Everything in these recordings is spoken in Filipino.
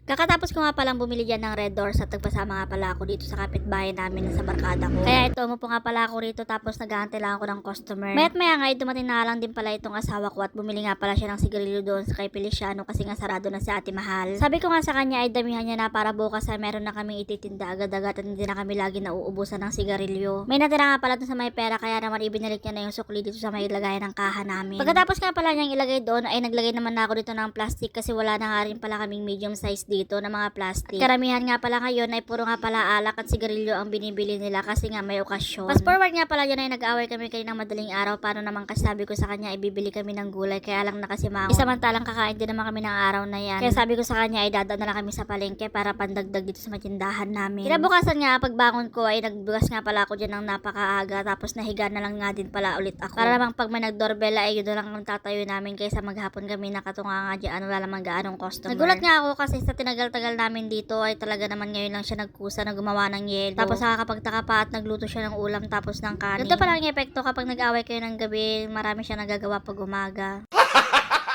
Kakatapos ko nga palang bumili dyan ng Red Doors at nagpasama nga pala ako dito sa kapitbahay namin sa barkada ko. Kaya ito, umupo nga pala ako rito tapos nag-aantay lang ako ng customer. Mayat maya nga, dumating na lang din pala itong asawa ko at bumili nga pala siya ng sigarilyo doon sa kay Feliciano kasi nga sarado na si Ate Mahal. Sabi ko nga sa kanya ay damihan niya na para bukas ay meron na kaming ititinda agad-agad at hindi na kami lagi nauubusan ng sigarilyo. May natira nga pala doon sa may pera kaya naman ibinalik niya na yung sukli dito sa may lagayan ng kaha namin. Pagkatapos nga pala niyang ilagay doon ay naglagay naman na ako dito ng plastic kasi wala na nga rin pala kaming medium size dito na mga plastic. Karamihan nga pala ngayon ay puro nga pala alak at sigarilyo ang binibili nila kasi nga may okasyon. Fast forward nga pala yun ay nag-away kami kaninang madaling araw. Paano naman kasi sabi ko sa kanya ibibili kami ng gulay kaya lang nakasimangon. Samantalang kakain din naman kami ng araw na yan. Kaya sabi ko sa kanya ay dadaan na lang kami sa palengke para pandagdag dito sa matindahan namin. Kinabukasan nga pagbangon ko ay nagbukas nga pala ako dyan ng napakaaga tapos nahiga na lang nga din pala ulit ako. Para namang pag may nag-doorbell ay yun na lang ang tatayo namin kaysa maghapon kami nakatunga nga dyan wala naman gaanong customer. Nagulat nga ako kasi sa tinagal-tagal namin dito ay talaga naman ngayon lang siya nagkusa na gumawa ng yelo. Tapos nakakapagtaka pa at nagluto siya ng ulam tapos ng kanin. Ganito pala ang epekto kapag nag-away kayo ng gabi, marami siya nagagawa pag umaga.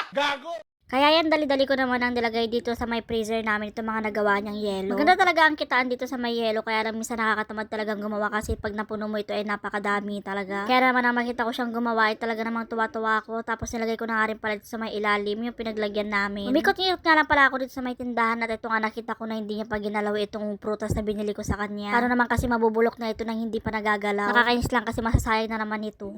Gago! Kaya yan, dali-dali ko naman ang nilagay dito sa may freezer namin itong mga nagawa niyang yelo. Maganda talaga ang kitaan dito sa may yelo, kaya lang minsan nakakatamad talagang gumawa kasi pag napuno mo ito ay napakadami talaga. Kaya naman ang makita ko siyang gumawa ay talaga namang tuwa-tuwa ako. Tapos nilagay ko na nga rin pala dito sa may ilalim yung pinaglagyan namin. Umikot-ikot nga lang pala ako dito sa may tindahan at ito nga nakita ko na hindi niya pa ginalaw itong prutas na binili ko sa kanya. Paano naman kasi mabubulok na ito nang hindi pa nagagalaw. Nakakainis lang kasi masasayang na naman ito.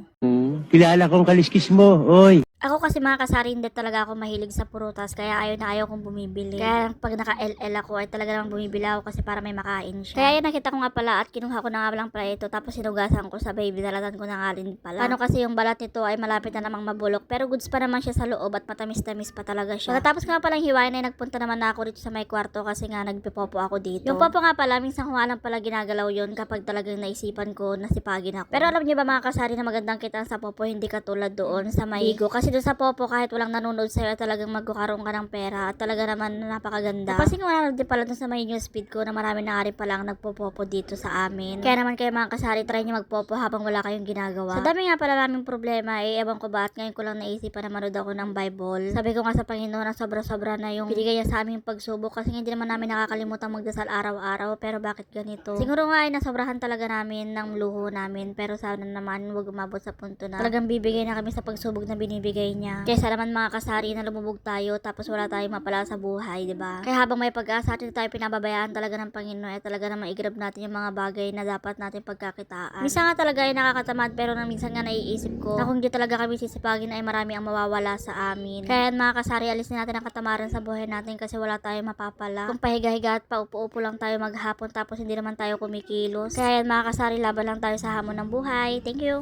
Kilala kong kaliskis mo, oy. Ako kasi mga kasari, hindi talaga ako mahilig sa prutas, kaya ayaw na ayaw kong bumibili. Kaya pag naka-LL ako ay talaga namang bumibili ako kasi para may makain siya. Kaya yun nakita ko nga pala at kinuha ko na nga lang pala ito tapos sinugasan ko sa baby, dalatan ko na nga rin pala. Paano kasi yung balat nito ay malapit na namang mabulok pero goods pa naman siya sa loob at matamis-tamis pa talaga siya. Pagkatapos nga palang hiwain ay nagpunta naman na ako dito sa may kwarto kasi nga nagpipopo ako dito. Yung popo nga pala, minsan ko nga lang pala ginagalaw yun kapag talagang naisipan ko na sipagin ako. Pero alam niyo ba mga kasari na magandang kitaan sa popo hindi katulad doon sa may Bigo kasi doon sa popo kahit walang nanonood sa'yo talagang magkakaroon ka ng pera at talaga naman napakaganda. Tapos yung nanonood din pala dun sa may newsfeed ko na marami na nga rin palang nagpopopo dito sa amin. Kaya naman kayo mga kasari, try nyo magpopo habang wala kayong ginagawa. Sa dami nga pala naming problema ewan ko ba at ngayon ko lang naisipan na manood ako ng Bible. Sabi ko nga sa Panginoon na sobra-sobra na yung binigay niya sa aming pagsubok kasi hindi naman namin nakakalimutan magdasal araw-araw pero bakit ganito? Siguro nga ay nasobrahan talaga namin ng luho namin pero sana naman wag umabot sa punto na talagang bibigay na kami sa pagsubok na binibigay niya. Kaysa naman mga kasari na lumubog tayo tapos wala tayong mapala sa buhay, di ba? Kaya habang may pag-asa at tayo pinababayaan talaga ng Panginoon ay talaga naman i-grab natin yung mga bagay na dapat natin pagkakitaan. Minsan nga talaga ay nakakatamad pero minsan nga naiisip ko na kung di talaga kami sisipagin ay marami ang mawawala sa amin. Kaya mga kasari, alisin natin ang katamaran sa buhay natin kasi wala tayong mapapala. Kung pahiga-higa at paupo-upo lang tayo maghapon tapos hindi naman tayo kumikilos. Kaya yan mga kasari, laban lang tayo sa hamon ng buhay. Thank you!